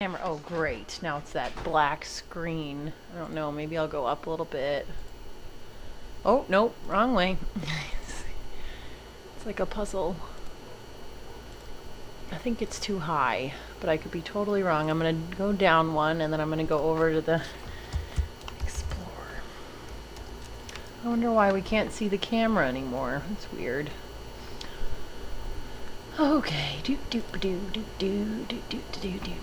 Camera. Oh, great. Now it's that black screen. I don't know. Maybe I'll go up a little bit. Oh, nope. Wrong way. It's like a puzzle. I think it's too high, but I could be totally wrong. I'm going to go down one, and then I'm going to go over to the Explorer. I wonder why we can't see the camera anymore. That's weird. Okay. Do do do do do do do do do do.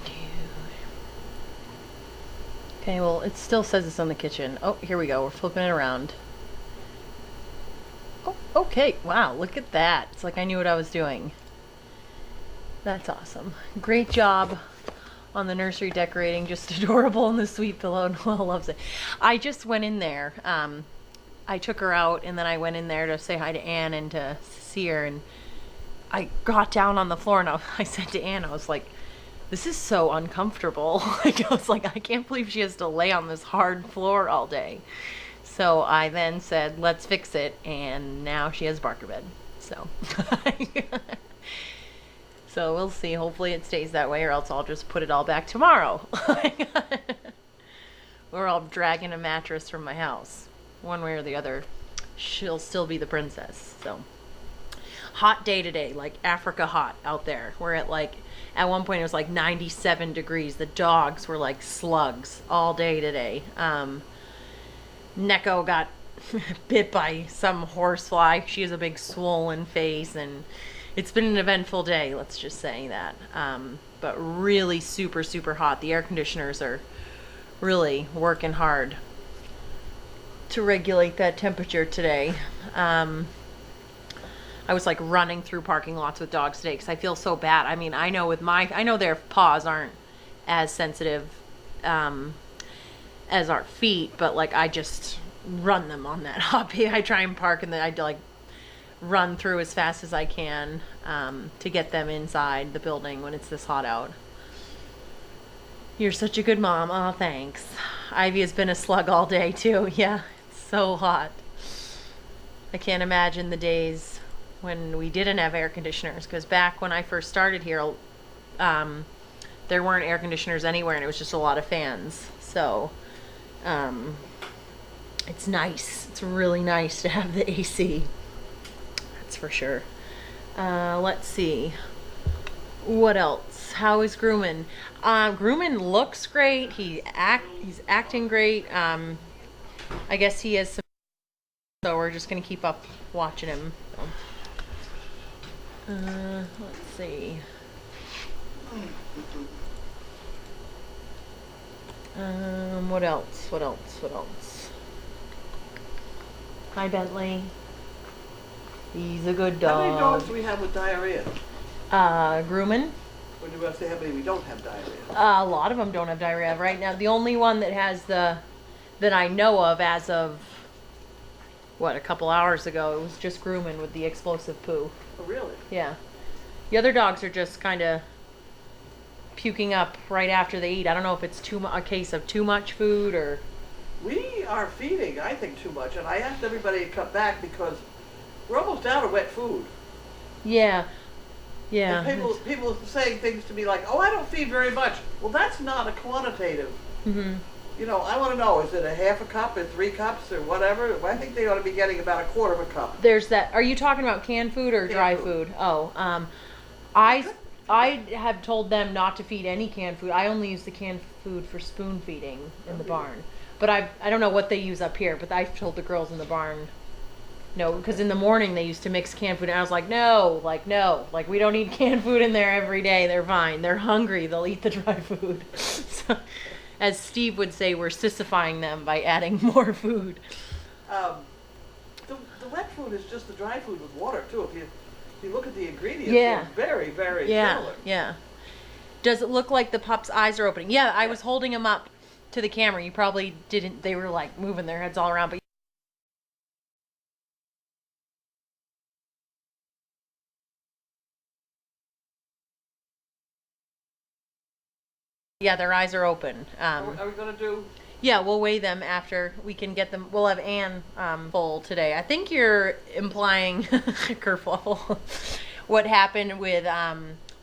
Okay, well, it still says it's on the kitchen. Oh, here we go. We're flipping it around. Oh, okay. Wow, look at that. It's like I knew what I was doing. That's awesome. Great job on the nursery decorating. Just adorable, and the sweet pillow. Noelle loves it. I just went in there. I took her out, and then I went in there to say hi to Anne and to see her, and I got down on the floor, and I said to Anne, I was like, this is so uncomfortable. Like, I was like, I can't believe she has to lay on this hard floor all day. So I then said, let's fix it, and now she has barker bed. So, so we'll see. Hopefully it stays that way, or else I'll just put it all back tomorrow. Or I'll drag in a mattress from my house. One way or the other, she'll still be the princess. So, hot day today, like Africa hot out there. We're at at one point it was like 97 degrees. The dogs were like slugs all day today. Neko got bit by some horsefly. She has a big swollen face, and it's been an eventful day, let's just say that. But really super, super hot. The air conditioners are really working hard to regulate that temperature today. I was like running through parking lots with dogs today because I feel so bad. I mean, I know their paws aren't as sensitive as our feet, but like I just run them on that hobby. I try and park, and then I like run through as fast as I can to get them inside the building when it's this hot out. You're such a good mom. Oh, thanks. Ivy has been a slug all day too. Yeah, it's so hot. I can't imagine the days when we didn't have air conditioners, because back when I first started here, there weren't air conditioners anywhere, and it was just a lot of fans. So it's nice. It's really nice to have the AC. That's for sure. Let's see. What else? How is Grumman? Grumman looks great. He's acting great. I guess he has some, so we're just gonna keep up watching him. So. Let's see. What else? What else? Hi, Bentley. He's a good dog. How many dogs do we have with diarrhea? Grumman. Or do we say how many we don't have diarrhea? A lot of them don't have diarrhea right now. The only one that has that I know of as of, a couple hours ago, it was just Grumman with the explosive poo. Oh, really? Yeah. The other dogs are just kind of puking up right after they eat. I don't know if it's a case of too much food or... We are feeding, I think, too much. And I asked everybody to cut back because we're almost out of wet food. Yeah. Yeah. And people saying things to me like, oh, I don't feed very much. Well, that's not a quantitative. Mm-hmm. You know, I want to know, is it a half a cup or 3 cups or whatever? I think they ought to be getting about a quarter of a cup. There's that. Are you talking about canned food or dry food? Oh, I have told them not to feed any canned food. I only use the canned food for spoon feeding in the barn. But I don't know what they use up here, but I've told the girls in the barn no, because in the morning they used to mix canned food, and I was like, no, we don't eat canned food in there every day. They're fine. They're hungry. They'll eat the dry food. So, as Steve would say, we're sissifying them by adding more food. The wet food is just the dry food with water, too. If you look at the ingredients, yeah. They're very, very similar. Yeah. Does it look like the pup's eyes are opening? Yeah, I was holding him up to the camera. You probably didn't. They were like moving their heads all around, but yeah, their eyes are open. Are we going to do... Yeah, we'll weigh them after we can get them. We'll have Anne full today. I think you're implying, kerfuffle, what happened with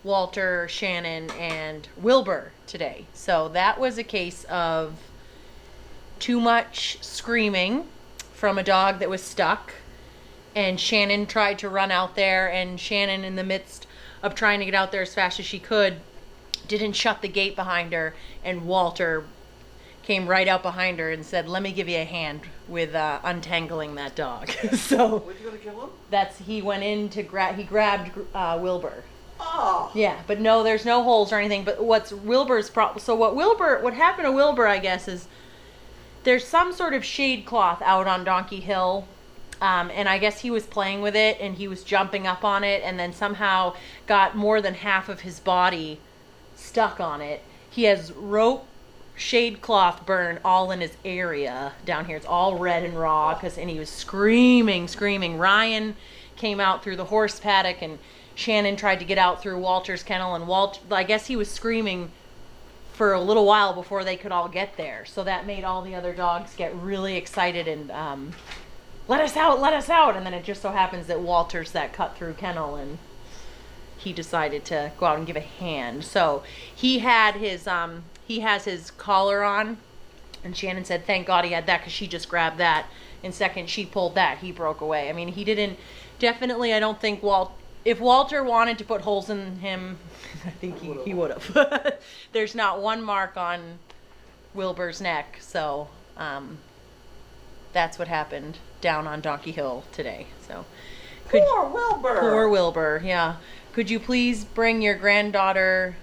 Walter, Shannon, and Wilbur today. So that was a case of too much screaming from a dog that was stuck, and Shannon tried to run out there, and Shannon, in the midst of trying to get out there as fast as she could, didn't shut the gate behind her, and Walter came right out behind her and said, "Let me give you a hand with untangling that dog." So Were you gonna kill him? he went in to he grabbed Wilbur. Oh. Yeah, but no, there's no holes or anything. But what's Wilbur's problem? So what happened to Wilbur, I guess, is there's some sort of shade cloth out on Donkey Hill. And I guess he was playing with it, and he was jumping up on it, and then somehow got more than half of his body stuck on it. He has rope shade cloth burn all in his area down here. It's all red and raw, and he was screaming. Ryan came out through the horse paddock, and Shannon tried to get out through Walter's kennel, and I guess he was screaming for a little while before they could all get there. So that made all the other dogs get really excited and let us out. And then it just so happens that Walter's that cut through kennel, and he decided to go out and give a hand. So he had he has his collar on, and Shannon said thank God he had that, because she just grabbed that, and second she pulled that, he broke away. I mean, he didn't, definitely, I don't think if Walter wanted to put holes in him, I think he would have. There's not one mark on Wilbur's neck, so that's what happened down on Donkey Hill today. So Poor Wilbur. Poor Wilbur, yeah. Could you please bring your granddaughter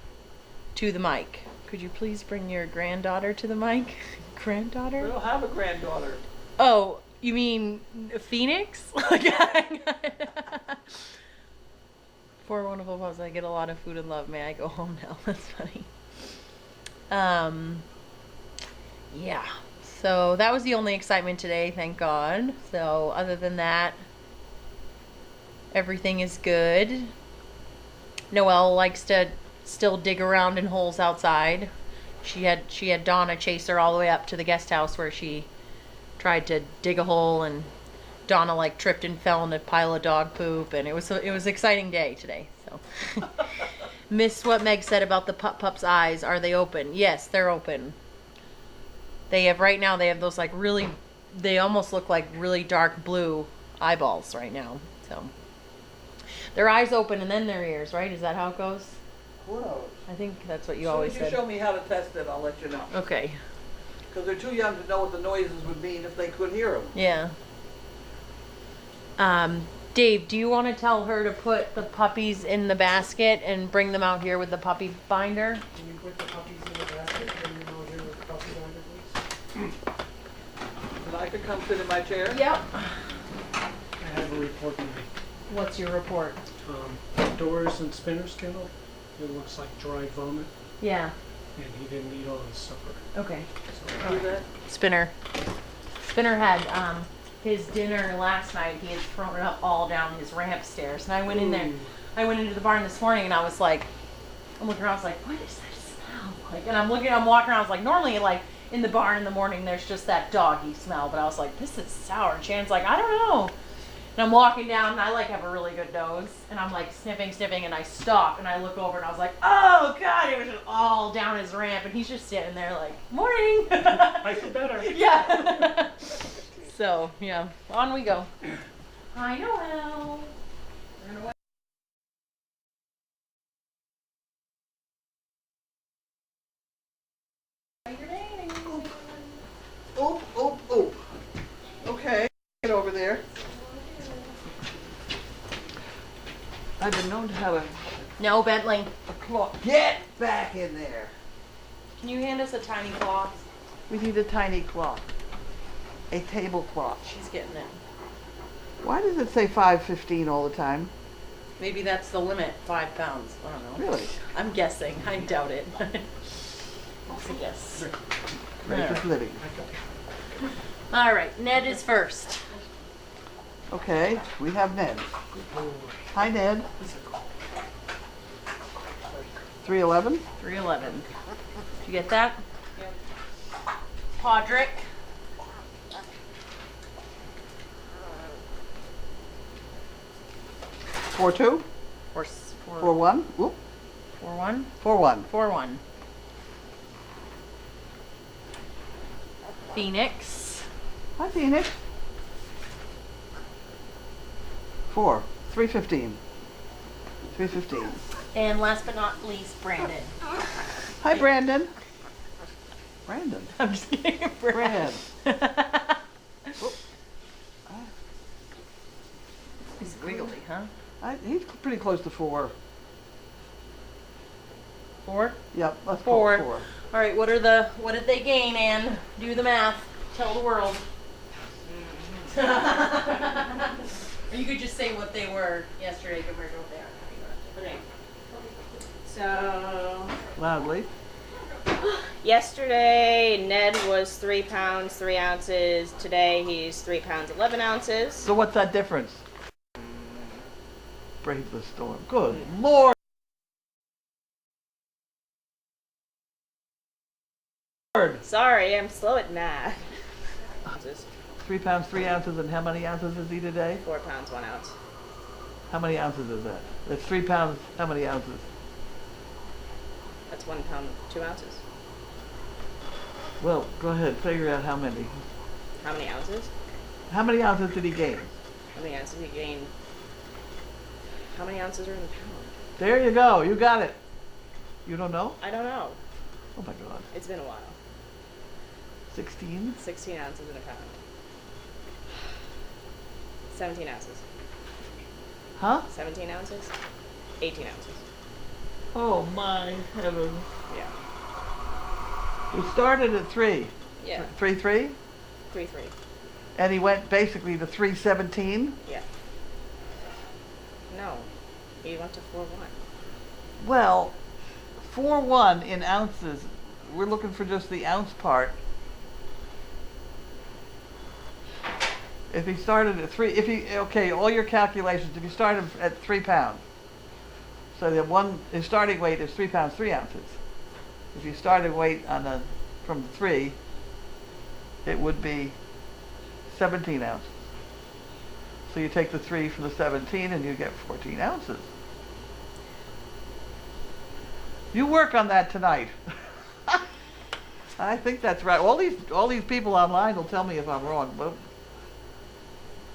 to the mic? Could you please bring your granddaughter to the mic? Granddaughter? We don't have a granddaughter. Oh, you mean Phoenix? Poor wonderful pups, I get a lot of food and love. May I go home now? That's funny. Yeah. So that was the only excitement today, thank God. So other than that, everything is good. Noelle likes to still dig around in holes outside. She had Donna chase her all the way up to the guest house where she tried to dig a hole, and Donna like tripped and fell in a pile of dog poop, and it was an exciting day today. So missed what Meg said about the pup's eyes. Are they open? Yes, they're open. They have right now. They have those like really. They almost look like really dark blue eyeballs right now. So their eyes open and then their ears. Right? Is that how it goes? Who knows? I think that's what you As soon always as you said. show me how to test it, I'll let you know. Okay. Because they're too young to know what the noises would mean if they could hear them. Yeah. Dave, do you want to tell her to put the puppies in the basket and bring them out here with the puppy binder? Can you put the puppies in the basket? Bring them out here with the puppy binder, please? And I could come sit in my chair. Yep. I have a report to make. What's your report? Doors and Spinner's kennel. It looks like dry vomit, Yeah. and he didn't eat all his supper. Okay. So, Do that. Spinner had his dinner last night. He had thrown it up all down his ramp stairs, and I went in there. Ooh. I went into the barn this morning, and I was like, I'm looking around. I was like, what is that smell? Like, and I'm walking around. I was like, normally, like in the barn in the morning, there's just that doggy smell, but I was like, this is sour. And Shannon's like, I don't know. And I'm walking down, and I like have a really good nose, and I'm like sniffing, and I stop, and I look over, and I was like, oh God, it was just all down his ramp, and he's just sitting there like, morning. I feel better. Yeah. So, yeah, on we go. Hi, Noelle. We're gonna wait. Oop, oop, oop. Okay, get over there. I've been known to have a No, Bentley. cloth. Get back in there. Can you hand us a tiny cloth? We need a tiny cloth. A tablecloth. She's getting it. Why does it say 5.15 all the time? Maybe that's the limit, 5 pounds. I don't know. Really? I'm guessing. I doubt it. That's a guess. Rate of living. All right, Ned is first. Okay, we have Ned. Hi, Ned. 311. 311. Did you get that? Yep. Podrick. 42. 4 41. Whoop. 41. 41. 41. Phoenix. Hi, Phoenix. 4, 315. 315. And last but not least, Brandon. Hi, Brandon. Brandon. I'm just kidding. Brad. Oh, He's wiggly, huh? he's pretty close to 4. 4? Yep, let's call 4. it 4. All right, what did they gain, Ann? Do the math. Tell the world. Or you could just say what they were yesterday compared to what they are. Okay. So Loudly. yesterday Ned was 3 pounds 3 ounces. Today he's 3 pounds 11 ounces. So what's that difference? Brave the storm. Good Lord. Sorry, I'm slow at math. 3 pounds 3 ounces, and how many ounces is he today? 4 pounds 1 ounce. How many ounces is that? That's 3 pounds. How many ounces? That's 1 pound 2 ounces. Well, go ahead. Figure out how many. How many ounces? How many ounces did he gain? How many ounces did he gain? How many ounces are in a pound? There you go. You got it. You don't know? I don't know. Oh my God. It's been a while. 16? 16 ounces in a pound. 17 ounces. Huh? 17 ounces. 18 ounces. Oh my heavens. Yeah. He started at 3. Yeah. 3 3? 3 3. And he went basically to 317. Yeah. No. He went to 4 1. Well, 4-1 in ounces. We're looking for just the ounce part. If he started at 3, okay, all your calculations, if you started at 3 pounds, so his starting weight is 3 pounds 3 ounces. If you started weight from 3, it would be 17 ounces. So you take the 3 from the 17 and you get 14 ounces. You work on that tonight. I think that's right. All these people online will tell me if I'm wrong, but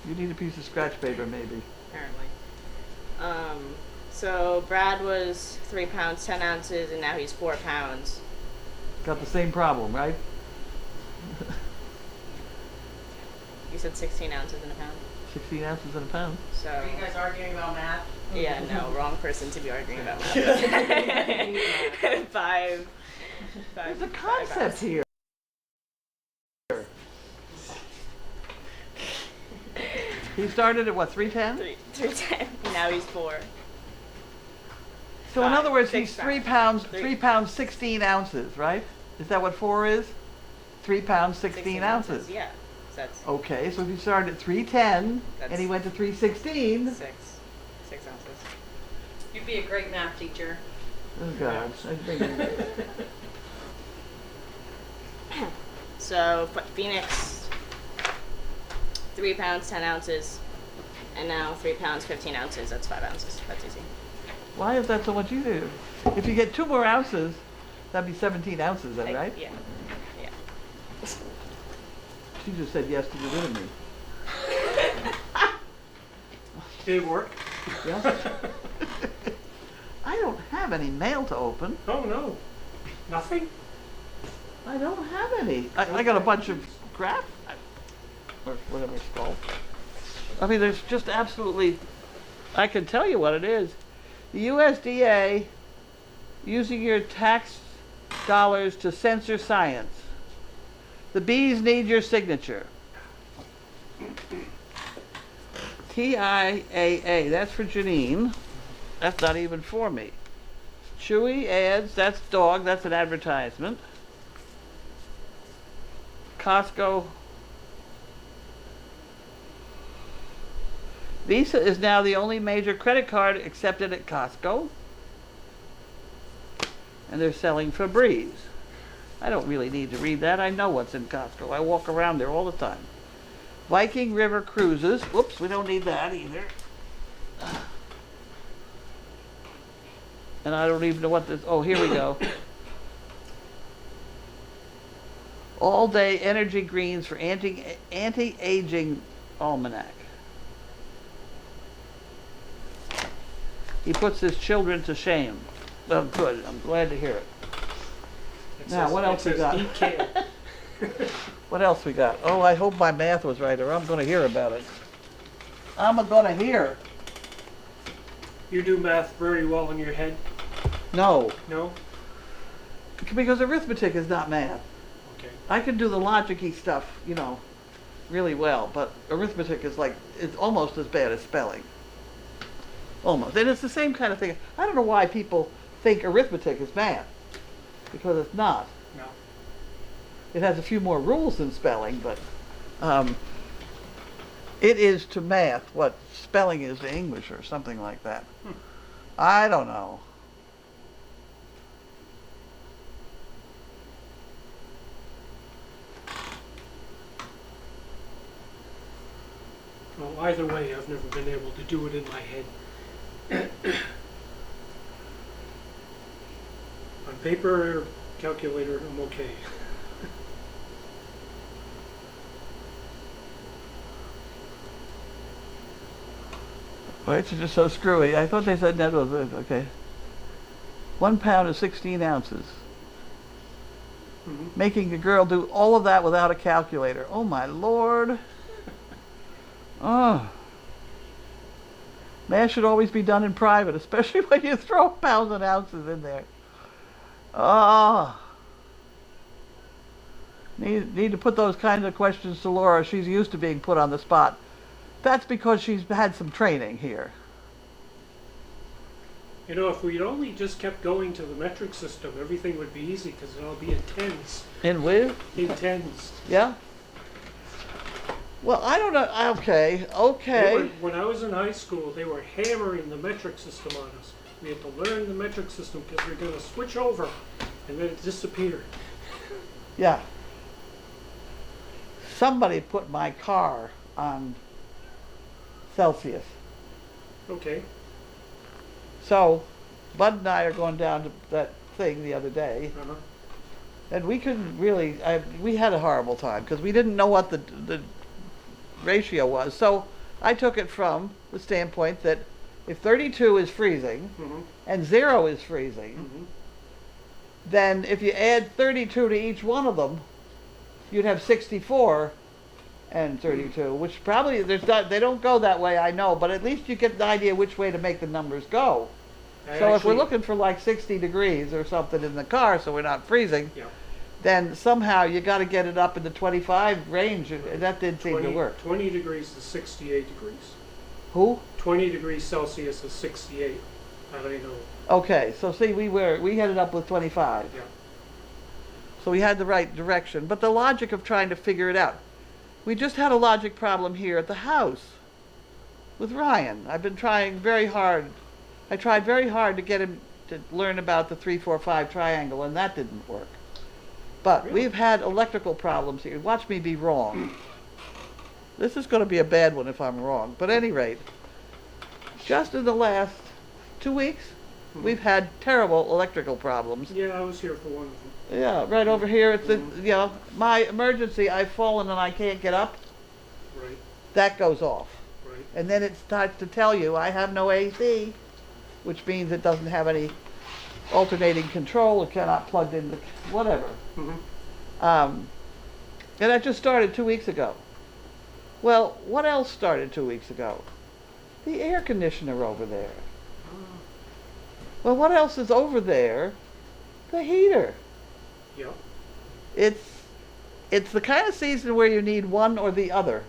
you need a piece of scratch paper maybe. Apparently. So Brad was 3 pounds 10 ounces, and now he's 4 pounds. Got the same problem, right? You said 16 ounces in a pound. 16 ounces in a pound. So. Are you guys arguing about math? Yeah, no, wrong person to be arguing about. 5. There's a concept here. He started at what, 310? 310. Now he's 4. So in other words, 6 he's 3 pounds, 3 pounds 16 ounces, right? Is that what 4 is? 3 pounds 16 ounces. Yeah. So that's Okay, so if he started at 310 and he went to 316. 6 ounces. You'd be a great math teacher. Oh God. I think So Phoenix, 3 pounds 10 ounces, and now 3 pounds 15 ounces. That's 5 ounces. That's easy. Why is that so much easier? If you get 2 more ounces, that'd be 17 ounces then, right? Yeah. Yeah. She just said yes to get rid of me. Did it work? Yes. I don't have any mail to open. Oh, no. Nothing? I don't have any. I got a bunch of crap, or whatever it's called. I mean, there's just absolutely, I can tell you what it is. The USDA using your tax dollars to censor science. The bees need your signature. TIAA, that's for Janine. That's not even for me. Chewy ads, that's dog, that's an advertisement. Costco. Visa is now the only major credit card accepted at Costco. And they're selling Febreze. I don't really need to read that. I know what's in Costco. I walk around there all the time. Viking River Cruises. Whoops, we don't need that either. And I don't even know what this, oh, here we go. All day energy greens for anti-aging almanac. He puts his children to shame. Well, good. I'm glad to hear it. Now, what else we got? Eat kale. What else we got? Oh, I hope my math was right, or I'm going to hear about it. I'm going to hear. You do math very well in your head? No, No? because arithmetic is not math. Okay. I can do the logic-y stuff, you know, really well, but arithmetic is like, it's almost as bad as spelling. Almost. And it's the same kind of thing. I don't know why people think arithmetic is math, because it's not. No. It has a few more rules than spelling, but it is to math what spelling is to English or something like that. I don't know. Well, either way, I've never been able to do it in my head. On paper or calculator, I'm okay. Why it's just so screwy? I thought they said that was okay. 1 pound is 16 ounces. Mm-hmm. Making a girl do all of that without a calculator. Oh my Lord. Oh. Math should always be done in private, especially when you throw pounds and ounces in there. Oh. Need to put those kinds of questions to Laura. She's used to being put on the spot. That's because she's had some training here. You know, if we'd only just kept going to the metric system, everything would be easy because it'll be in tens. In with? In tens. Yeah? Well, I don't know. Okay. When I was in high school, they were hammering the metric system on us. We had to learn the metric system because we were going to switch over, and then it disappeared. Yeah. Somebody put my car on Celsius. Okay. So, Bud and I are going down to that thing the other day, Uh-huh. and we couldn't really, we had a horrible time because we didn't know what the ratio was. So I took it from the standpoint that if 32 is freezing Mm-hmm. and 0 is freezing, Mm-hmm. then if you add 32 to each one of them, you'd have 64 and 32, which probably, they don't go that way, I know, but at least you get an idea which way to make the numbers go. So if we're looking for like 60 degrees or something in the car so we're not freezing, Yeah. then somehow you got to get it up in the 25 range, and that didn't seem to work. 20 degrees is 68 degrees. Who? 20 degrees Celsius is 68. That I know. Okay, so see, we ended up with 25. Yeah. So we had the right direction, but the logic of trying to figure it out. We just had a logic problem here at the house with Ryan. I've been trying very hard. I tried very hard to get him to learn about the 3-4-5 triangle, and that didn't work. But Really? we've had electrical problems here. Watch me be wrong. This is going to be a bad one if I'm wrong. But at any rate, just in the last 2 weeks, we've had terrible electrical problems. Yeah, I was here for one of them. Yeah, right over here at the, you know, my emergency, I've fallen and I can't get up. Right, That goes off. right. And then it starts to tell you, I have no AC, which means it doesn't have any alternating control, it cannot plug in the, whatever. Mm-hmm. And that just started 2 weeks ago. Well, what else started 2 weeks ago? The air conditioner over there. Well, what else is over there? The heater. Yeah. It's the kind of season where you need one or the other.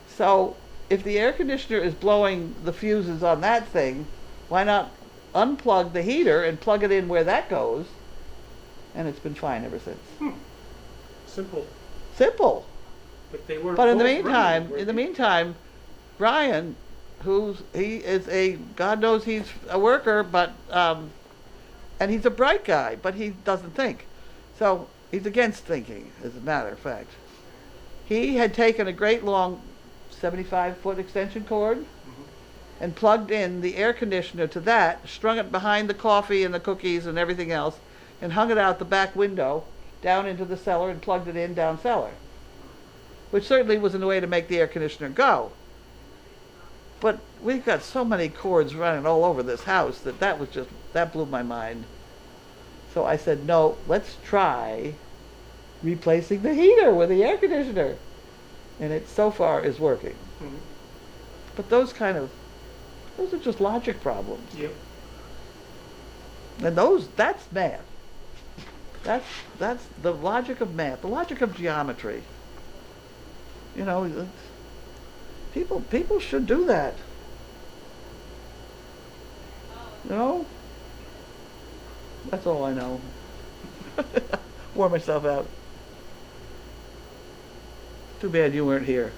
So if the air conditioner is blowing the fuses on that thing, why not unplug the heater and plug it in where that goes? And it's been fine ever since. Simple. Simple. But they weren't. But in the both meantime, running, were in the they? meantime, Ryan, he is a, God knows he's a worker, but and he's a bright guy, but he doesn't think. So he's against thinking, as a matter of fact. He had taken a great long 75-foot extension cord and plugged in the air conditioner to that, strung it behind the coffee and the cookies and everything else, and hung it out the back window down into the cellar and plugged it in down cellar, which certainly was a way to make the air conditioner go. But we've got so many cords running all over this house that blew my mind. So I said, no, let's try replacing the heater with the air conditioner. And it so far is working. Mhm. But those are just logic problems. Yep. And that's math. That's the logic of math, the logic of geometry. You know, people should do that. You know? That's all I know. Wore myself out. Too bad you weren't here.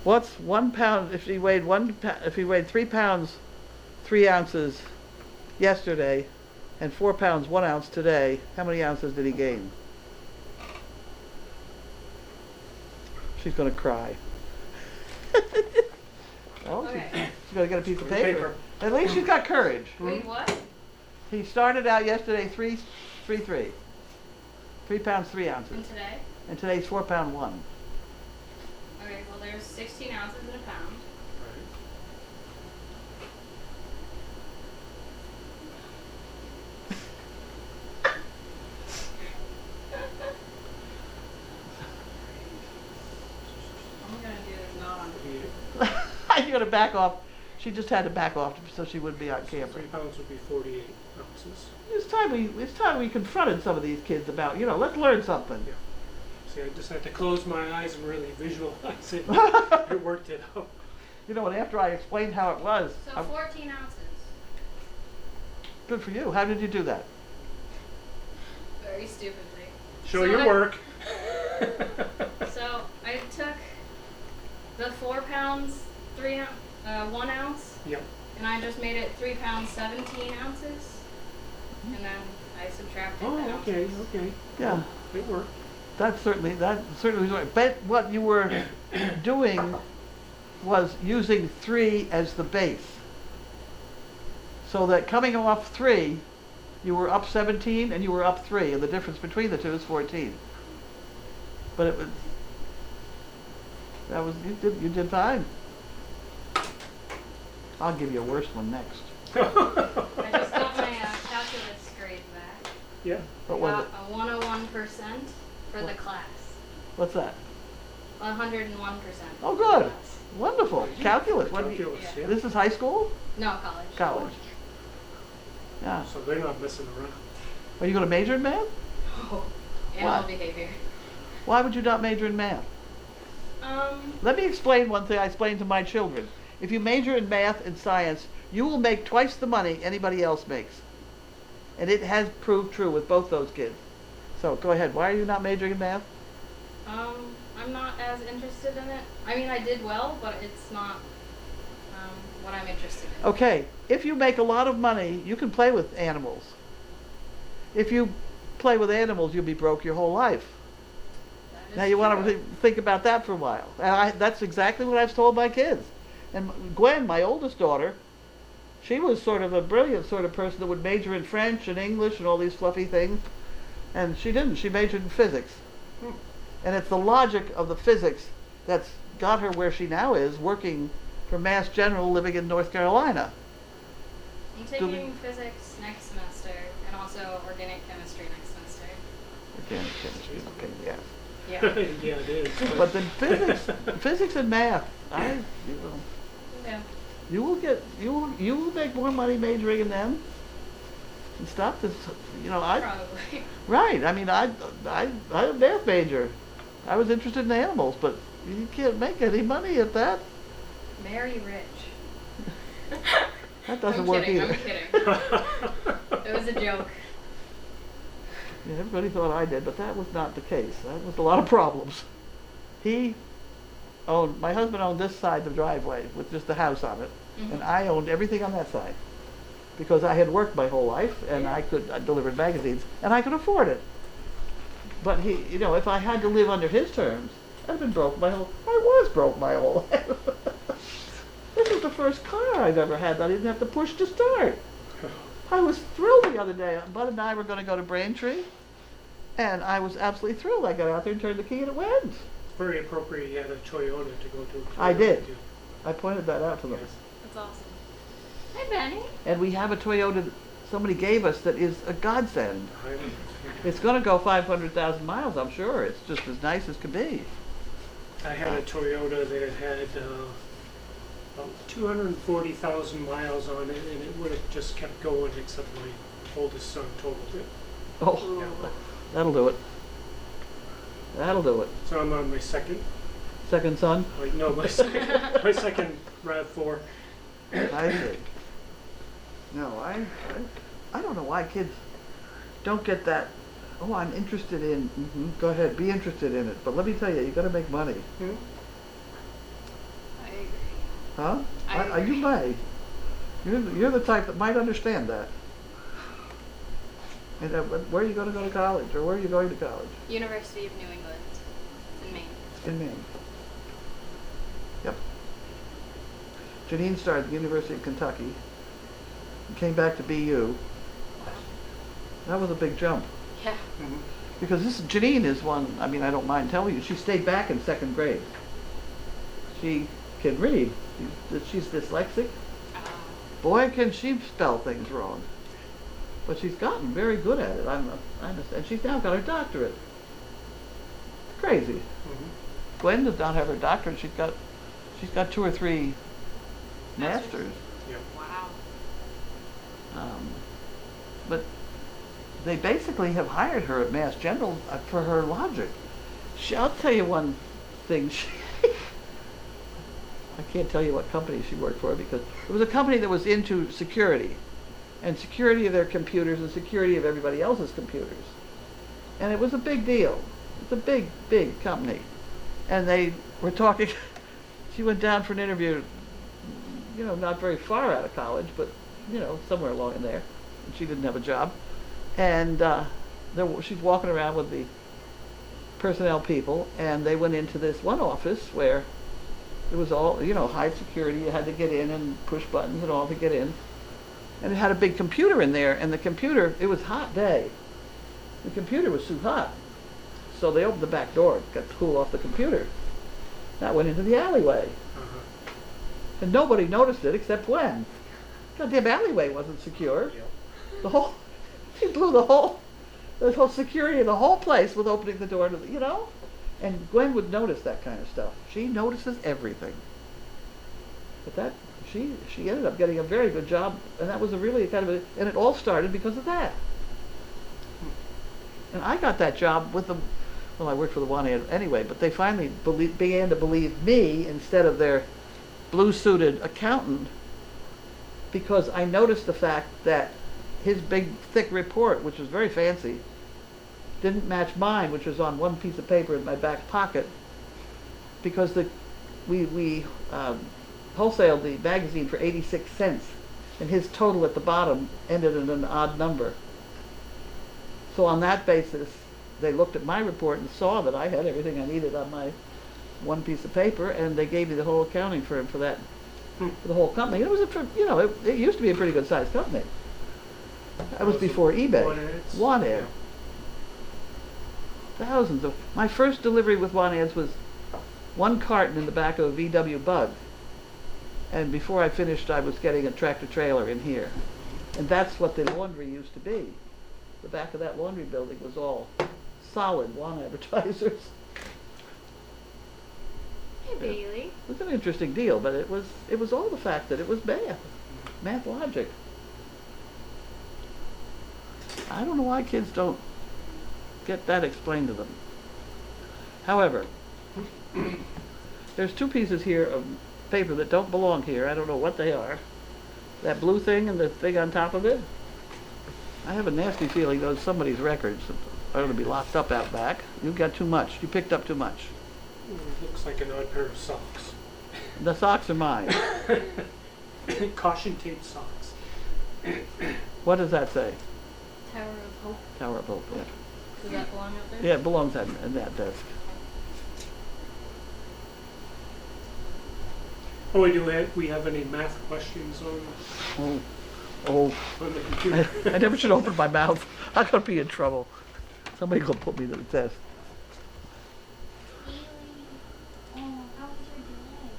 What's 1 pound, if he weighed 3 pounds, 3 ounces yesterday, and 4 pounds, 1 ounce today, how many ounces did he gain? She's gonna cry. Oh, Okay. she's gonna get a piece of Paper. paper. At least she's got courage. Wait, what? He started out yesterday 3 pounds, 3 ounces. And today? And today's 4 pound 1. Okay, well there's 16 ounces in a pound. All I'm gonna do is not on Yeah. You gotta back off. She just had to back off so she wouldn't be on camera. 3 pounds would be 48 ounces. It's time we confronted some of these kids about, let's learn something. Yeah. See, I just had to close my eyes and really visualize it. I worked it out. And after I explained how it was, So 14 ounces. good for you. How did you do that? Very stupidly. Show So your I- work. So I took the 4 pounds, 1 ounce, Yep. and I just made it 3 pounds, 17 ounces. And then I subtracted the Oh, okay, ounces. okay. Yeah, It worked. that certainly was right. But what you were doing was using 3 as the base. So that coming off 3, you were up 17 and you were up 3, and the difference between the two is 14. But you did fine. I'll give you a worse one next. I just got my calculus grade back. Yeah. What I was got it? a 101% for the class. What's that? 101%. Oh, good. Wonderful. Calculus. Calculus, yeah. This is high school? No, college. College. Yeah. So they're not messing around. Are you going to major in math? Animal What? behavior. Why would you not major in math? Let me explain one thing I explain to my children. If you major in math and science, you will make twice the money anybody else makes. And it has proved true with both those kids. So go ahead. Why are you not majoring in math? I'm not as interested in it. I mean, I did well, but it's not what I'm interested in. Okay. If you make a lot of money, you can play with animals. If you play with animals, you'll be broke your whole life. That is Now you want true. to think about that for a while. And that's exactly what I've told my kids. And Gwen, my oldest daughter, she was sort of a brilliant sort of person that would major in French and English and all these fluffy things. And she didn't. She majored in physics. And it's the logic of the physics that's got her where she now is, working for Mass General, living in North Carolina. I'm taking physics next semester and also organic chemistry next semester. Organic chemistry, okay, yeah. Yeah. Yeah, it is. But then physics and math, Yeah. you will make more money majoring in them and stuff. Probably. Right. I mean, I'm a math major. I was interested in animals, but you can't make any money at that. Very rich. That doesn't I'm work kidding, either. I'm kidding. It was a joke. Yeah, everybody thought I did, but that was not the case. That was a lot of problems. My husband owned this side of the driveway with just the house on it, and I owned everything on that side because I had worked my whole life and I delivered magazines and I could afford it. But if I had to live under his terms, I was broke my whole life. This is the first car I've ever had that I didn't have to push to start. I was thrilled the other day. Bud and I were going to go to Braintree, and I was absolutely thrilled. I got out there and turned the key, and it went. Very appropriate you had a Toyota to go to. I did. I pointed that out to them. Yes. That's awesome. Hi, Benny. And we have a Toyota that somebody gave us that is a godsend. I- It's going to go 500,000 miles, I'm sure. It's just as nice as could be. I had a Toyota that had about 240,000 miles on it, and it would have just kept going, except my oldest son totaled it. Oh, Yeah. that'll do it. That'll do it. So I'm on my second. Second son? No, my second RAV4. I see. No, I don't know why kids don't get that. Oh, I'm interested in. Go ahead, be interested in it. But let me tell you got to make money, Hmm? I agree. huh? I agree. You may. You're the type that might understand that. And but where are you going to go to college, or where are you going to college? University of New England in Maine. In Maine. Yep. Janine started at the University of Kentucky. And came back to BU. That was a big jump. Yeah. Mhm. Because Janine is one, I mean, I don't mind telling you, she stayed back in second grade. She can read. She's dyslexic. Boy, can she spell things wrong. But she's gotten very good at it. And she's now got her doctorate. Crazy. Mhm. Gwen does not have her doctorate. She's got 2 or 3 masters. Yeah. Wow. But they basically have hired her at Mass General for her logic. I'll tell you one thing. I can't tell you what company she worked for because it was a company that was into security and security of their computers and security of everybody else's computers. And it was a big deal. It's a big, big company. And they were talking, she went down for an interview, not very far out of college, but, somewhere along in there. And she didn't have a job. And she's walking around with the personnel people, and they went into this one office where it was all, high security. You had to get in and push buttons and all to get in. And it had a big computer in there, and the computer, it was a hot day. The computer was too hot. So they opened the back door, got to cool off the computer. That went into the alleyway. Uh-huh. And nobody noticed it except Gwen. Goddamn alleyway wasn't secure. Yeah. She blew the whole security of the whole place with opening the door to the, And Gwen would notice that kind of stuff. She notices everything. But she ended up getting a very good job, and that was and it all started because of that. And I got that job with I worked for the one ad anyway, but they finally began to believe me instead of their blue-suited accountant because I noticed the fact that his big, thick report, which was very fancy, didn't match mine, which was on one piece of paper in my back pocket, because we wholesaled the magazine for 86 cents, and his total at the bottom ended in an odd number. So on that basis, they looked at my report and saw that I had everything I needed on my one piece of paper, and they gave me the whole accounting firm for that, for the whole company. It was it used to be a pretty good sized company. That was before eBay. One Ad. Thousands of. My first delivery with One Ads was one carton in the back of a VW Bug. And before I finished, I was getting a tractor trailer in here. And that's what the laundry used to be. The back of that laundry building was all solid One advertisers. Hey, Bailey. It was an interesting deal, but it was all the fact that it was math logic. I don't know why kids don't get that explained to them. However, there's 2 pieces here of paper that don't belong here. I don't know what they are. That blue thing and the thing on top of it. I have a nasty feeling those somebody's records are going to be locked up out back. You've got too much. You picked up too much. Looks like an odd pair of socks. The socks are mine. Caution tape socks. What does that say? Tower of Hope. Tower of Hope. Yeah. Does that belong up there? Yeah, it belongs in that desk. Oh, we have any math questions on? Oh, Oh, on the computer. I never should open my mouth. I'm gonna be in trouble. Somebody gonna put me to the test. Oh, how was your day?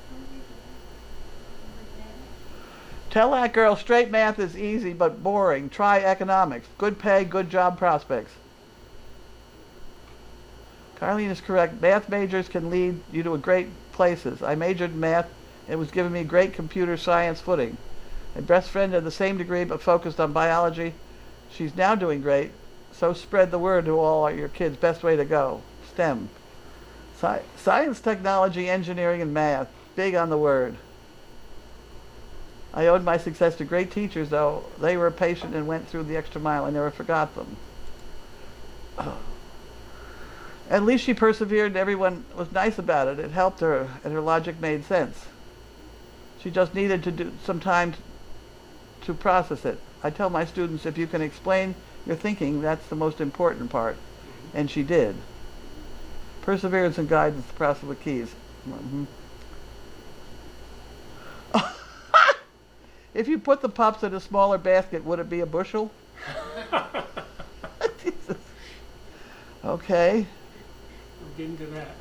How was your day? Tell that girl straight math is easy but boring. Try economics. Good pay, good job prospects. Carlene is correct. Math majors can lead you to great places. I majored in math. It was giving me great computer science footing. My best friend had the same degree but focused on biology. She's now doing great. So spread the word to all your kids. Best way to go. STEM. Science, technology, engineering, and math. Big on the word. I owed my success to great teachers, though. They were patient and went through the extra mile. I never forgot them. At least she persevered and everyone was nice about it. It helped her and her logic made sense. She just needed to do some time to process it. I tell my students, if you can explain your thinking, that's the most important part. And she did. Perseverance and guidance, the process of keys. If you put the pups in a smaller basket, would it be a bushel? Jesus. Okay. We'll get into that.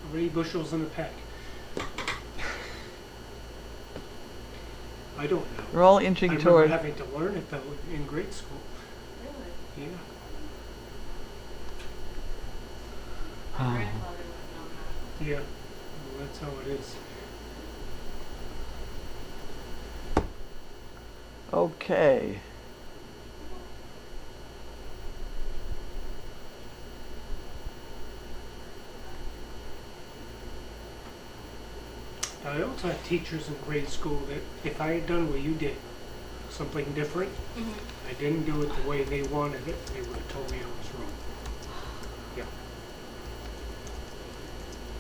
How many bushels in a peck? I don't know. We're all I inching remember toward. having to learn it though in grade school. Really? Yeah. My grandfather would know Yeah. Well, that's how it is. Okay. I also had teachers in grade school that if I had done what you did, something different, I didn't do it the way they wanted it, they would have told me I was wrong. Yeah,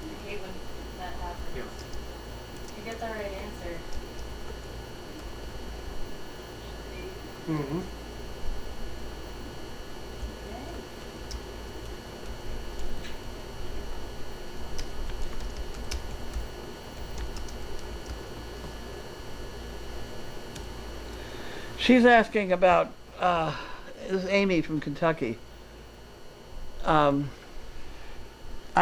I hate when that happens. yeah. You get the right answer. Mm-hmm. She's asking about, this is Amy from Kentucky. I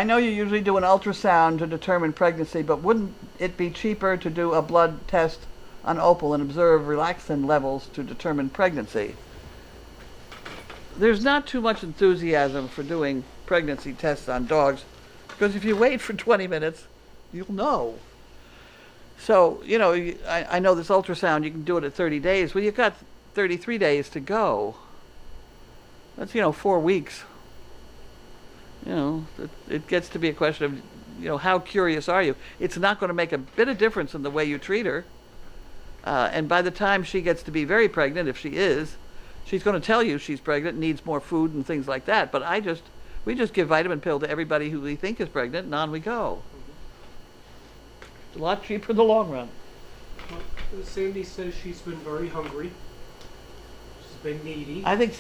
know you usually do an ultrasound to determine pregnancy, but wouldn't it be cheaper to do a blood test on Opal and observe relaxin levels to determine pregnancy? There's not too much enthusiasm for doing pregnancy tests on dogs, because if you wait for 20 minutes, you'll know. So, you know, I know this ultrasound, you can do it at 30 days. Well, you've got 33 days to go. That's, 4 weeks. It gets to be a question of, how curious are you? It's not going to make a bit of difference in the way you treat her. And by the time she gets to be very pregnant, if she is, she's going to tell you she's pregnant, needs more food and things like that. But we just give vitamin pill to everybody who we think is pregnant, and on we go. It's a lot cheaper in the long run. Well, Sandy says she's been very hungry. She's been needy. I think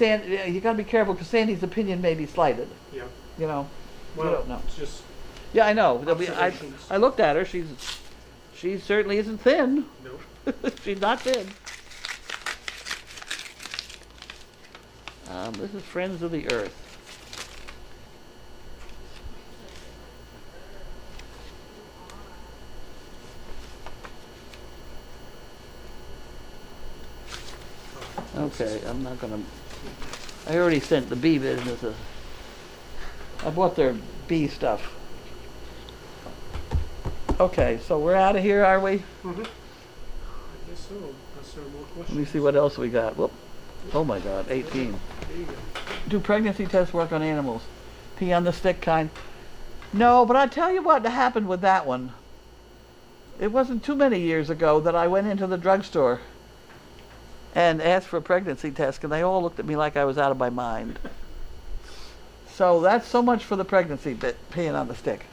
you got to be careful because Sandy's opinion may be slighted. Yeah. We Well, don't know. it's just Yeah, I know. observations. I looked at her. She certainly isn't thin. No. She's not thin. This is Friends of the Earth. Okay, I'm not gonna. I already sent the bee business. I bought their bee stuff. Okay, so we're out of here, are we? Mm-hmm. I guess so. Unless there are more Let questions. me see what else we got. Whoop. Oh my God, 18. There you go. Do pregnancy tests work on animals? Pee on the stick kind? No, but I'll tell you what happened with that one. It wasn't too many years ago that I went into the drugstore and asked for a pregnancy test, and they all looked at me like I was out of my mind. So that's so much for the pregnancy bit, peeing on the stick.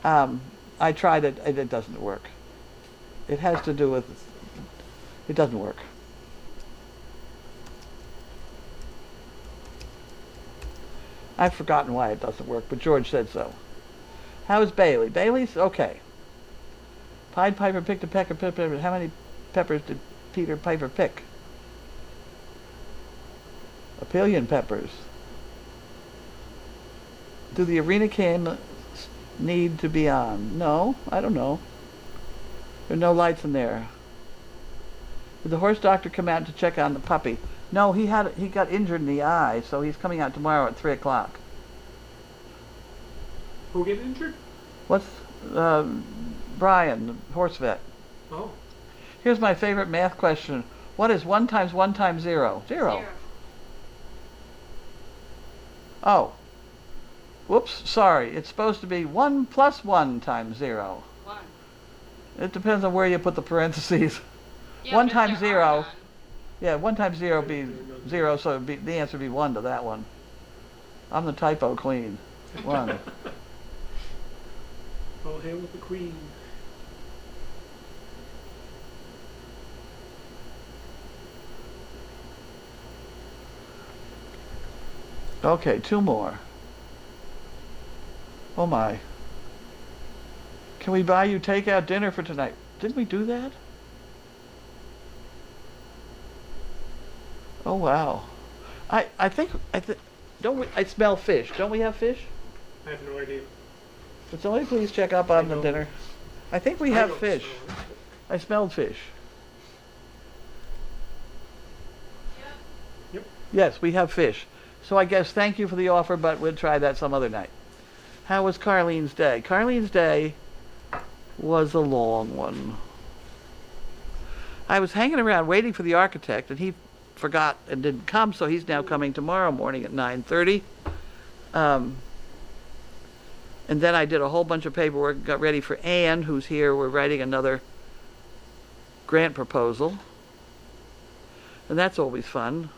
I tried it, and it doesn't work. It has to do with, it doesn't work. I've forgotten why it doesn't work, but George said so. How's Bailey? Bailey's okay. Pied Piper picked a pecker pepper. How many peppers did Peter Piper pick? A billion peppers. Do the arena cam need to be on? No, I don't know. There are no lights in there. Did the horse doctor come out to check on the puppy? No, he got injured in the eye, so he's coming out tomorrow at 3 o'clock. Who get injured? What's Brian, the horse vet? Oh. Here's my favorite math question. What is 1 times 1 times 0? 0. 0. Oh. Whoops, sorry. It's supposed to be 1 plus 1 times 0. 1. It depends on where you put the parentheses. Yeah, 1 but if times there are 0. none. Yeah, 1 times 0 would be 0, so the answer would be 1 to that one. I'm the typo queen. 1. All hail the queen. Okay, 2 more. Oh my. Can we buy you takeout dinner for tonight? Didn't we do that? Oh wow. I think don't we, I smell fish. Don't we have fish? I have no idea. Could somebody please check up on the dinner? I think we I have don't fish. smell it. I smelled fish. Yep. Yes, we have fish. So I guess thank you for the offer, but we'll try that some other night. How was Carlene's day? Carlene's day was a long one. I was hanging around waiting for the architect, and he forgot and didn't come, so he's now coming tomorrow morning at 9:30. And then I did a whole bunch of paperwork, got ready for Anne, who's here. We're writing another grant proposal. And that's always fun.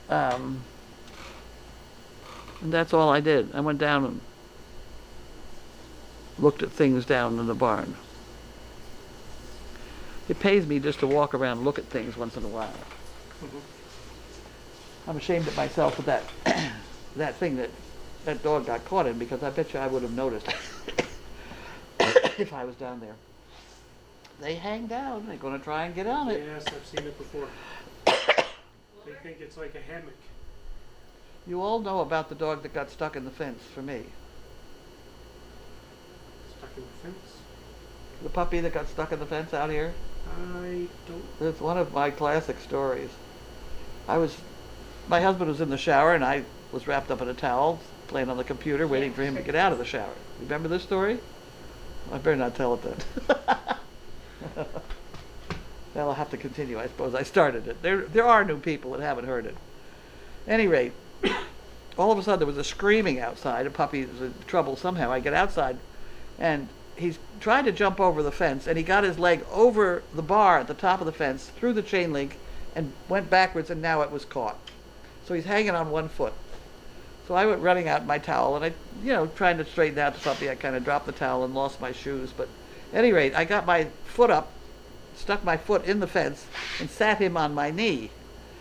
And that's all I did. I went down and looked at things down in the barn. It pays me just to walk around and look at things once in a while. I'm ashamed of myself with that that thing that dog got caught in, because I bet you I would have noticed if I was down there. They hang down. They're going to try and get on it. Yes, I've seen it before. They think it's like a hammock. You all know about the dog that got stuck in the fence for me. Stuck in the fence. The puppy that got stuck in the fence out here. I don't. It's one of my classic stories. My husband was in the shower and I was wrapped up in a towel, playing on the computer, waiting for him to get out of the shower. Remember this story? I better not tell it then. Well, I'll have to continue, I suppose. I started it. There are new people that haven't heard it. At any rate, all of a sudden there was a screaming outside. A puppy was in trouble somehow. I get outside, and he's trying to jump over the fence, and he got his leg over the bar at the top of the fence, through the chain link, and went backwards, and now it was caught. So he's hanging on one foot. So I went running out in my towel, and trying to straighten out the puppy, I kind of dropped the towel and lost my shoes. But at any rate, I got my foot up, stuck my foot in the fence, and sat him on my knee.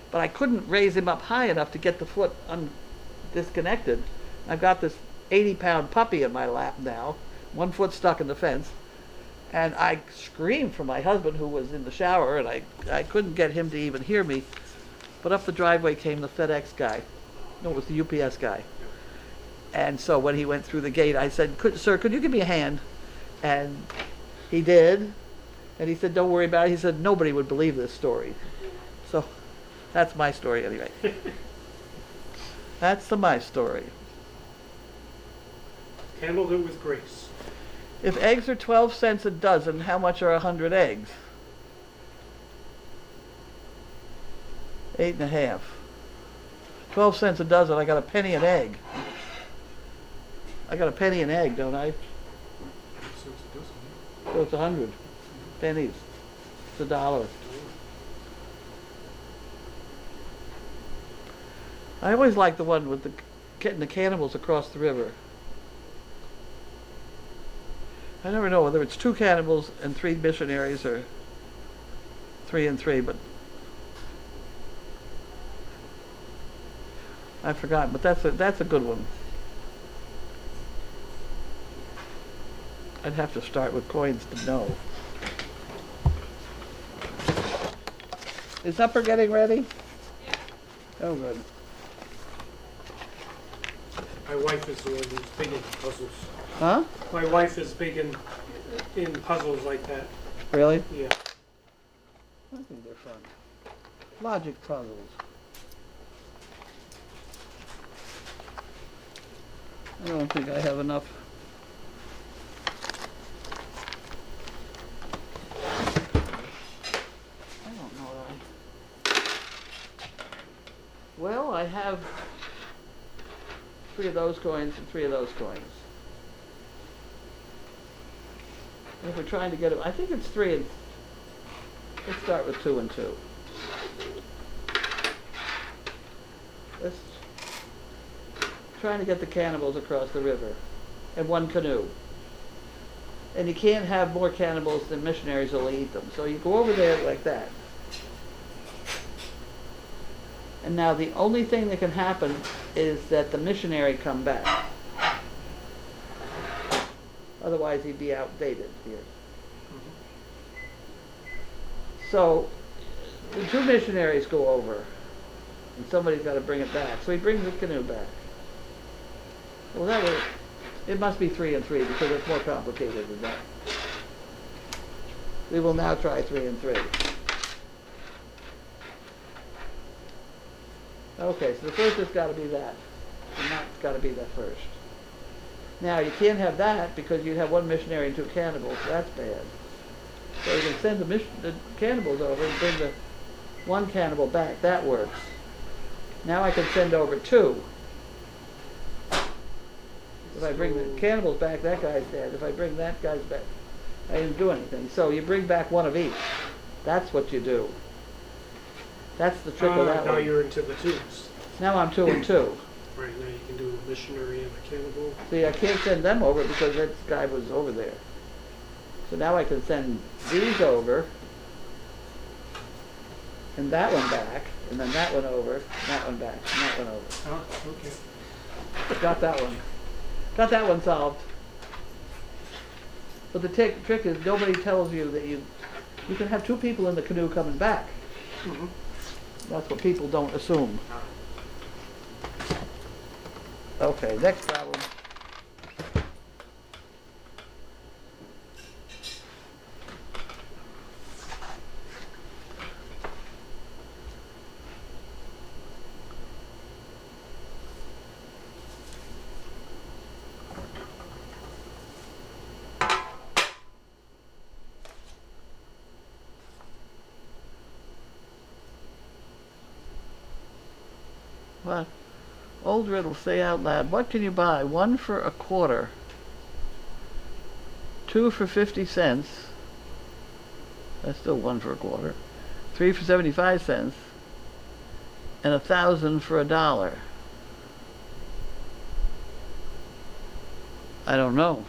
But I couldn't raise him up high enough to get the foot disconnected. I've got this 80-pound puppy in my lap now, one foot stuck in the fence. And I screamed for my husband, who was in the shower, and I couldn't get him to even hear me. But up the driveway came the FedEx guy. No, it was the UPS guy. And so when he went through the gate, I said, "Sir, could you give me a hand?" And he did. And he said, "Don't worry about it." He said, "Nobody would believe this story." So that's my story anyway. That's my story. Handled it with grace. If eggs are 12 cents a dozen, how much are 100 eggs? 8.5. 12 cents a dozen. I got a penny an egg. I got a penny an egg, don't I? So it's a dozen. So it's 100 pennies. It's $1. I always like the one with getting the cannibals across the river. I never know whether it's 2 cannibals and 3 missionaries or 3 and 3, but I've forgotten. But that's a good one. I'd have to start with coins to know. Is supper getting ready? Yeah. Oh, good. My wife is the one who's big in puzzles. Huh? My wife is big in puzzles like that. Really? Yeah. I think they're fun. Logic puzzles. I don't think I have enough. I don't know. Well, I have 3 of those coins and 3 of those coins. And if we're trying to get it, I think it's 3 and let's start with 2 and 2. Let's trying to get the cannibals across the river in 1 canoe. And you can't have more cannibals than missionaries will eat them. So you go over there like that. And now the only thing that can happen is that the missionary come back. Otherwise he'd be outdated here. So the 2 missionaries go over and somebody's got to bring it back. So he brings the canoe back. Well, that was, it must be 3 and 3 because it's more complicated than that. We will now try 3 and 3. Okay, so the first has got to be that. And that's got to be that first. Now, you can't have that because you have 1 missionary and 2 cannibals. That's bad. So you can send the cannibals over and bring the 1 cannibal back. That works. Now I can send over 2. If I bring the cannibals back, that guy's dead. If I bring that guy's back, I didn't do anything. So you bring back 1 of each. That's what you do. That's the trick of that Now one. you're into the 2s. Now I'm 2 and 2. Right, now you can do a missionary and a cannibal. See, I can't send them over because that guy was over there. So now I can send these over, and that one back, and then that one over, and that one back, and that one over. Oh, okay. Got that one. Got that one solved. But the trick is nobody tells you that you can have 2 people in the canoe coming back. Mm-hmm. That's what people don't assume. Okay, next problem. What? Old riddle, say out loud. What can you buy? 1 for a quarter. 2 for 50 cents. That's still 1 for a quarter. 3 for 75 cents. And 1,000 for $1. I don't know.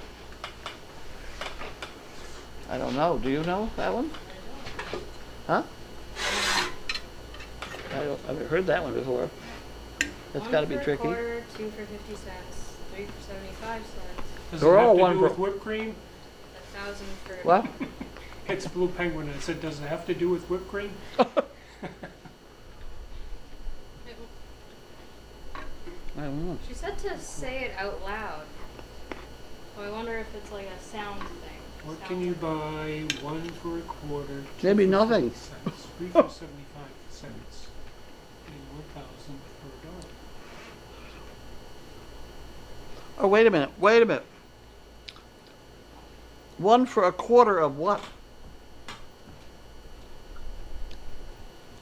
I don't know. Do you know that one? Huh? I've heard that one before. That's got to be tricky. 1 for a quarter, 2 for 50 cents, 3 for 75 cents, Does They're it have all to 1 do for... with whipped cream? 1,000 for... What? It's Blue Penguin. I said, does it have to do with whipped cream? I don't know. She said to say it out loud. So I wonder if it's like a sound thing. What Sound can you thing. buy? 1 for a quarter. 2 Maybe for nothing. 50 cents, 3 for 75 cents, and 1,000 for $1. Oh, wait a minute. Wait a minute. 1 for a quarter of what?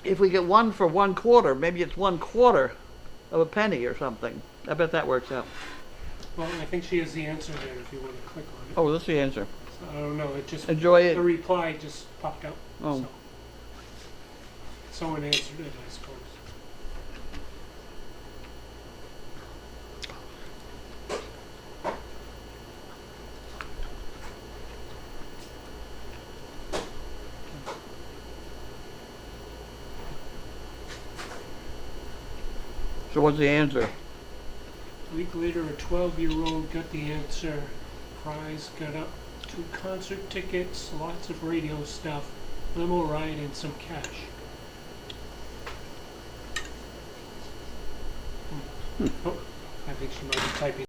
If we get 1 for 1 quarter, maybe it's 1/4 of a penny or something. I bet that works out. Well, I think she has the answer there if you want to click on it. Oh, that's the answer. So, I don't know. It just Enjoy it. the reply just popped up. Oh. So. Someone answered it, I suppose. So what's the answer? A week later, a 12-year-old got the answer. Prize got up 2 concert tickets, lots of radio stuff, limo ride, and some cash. Oh, I think she might be typing.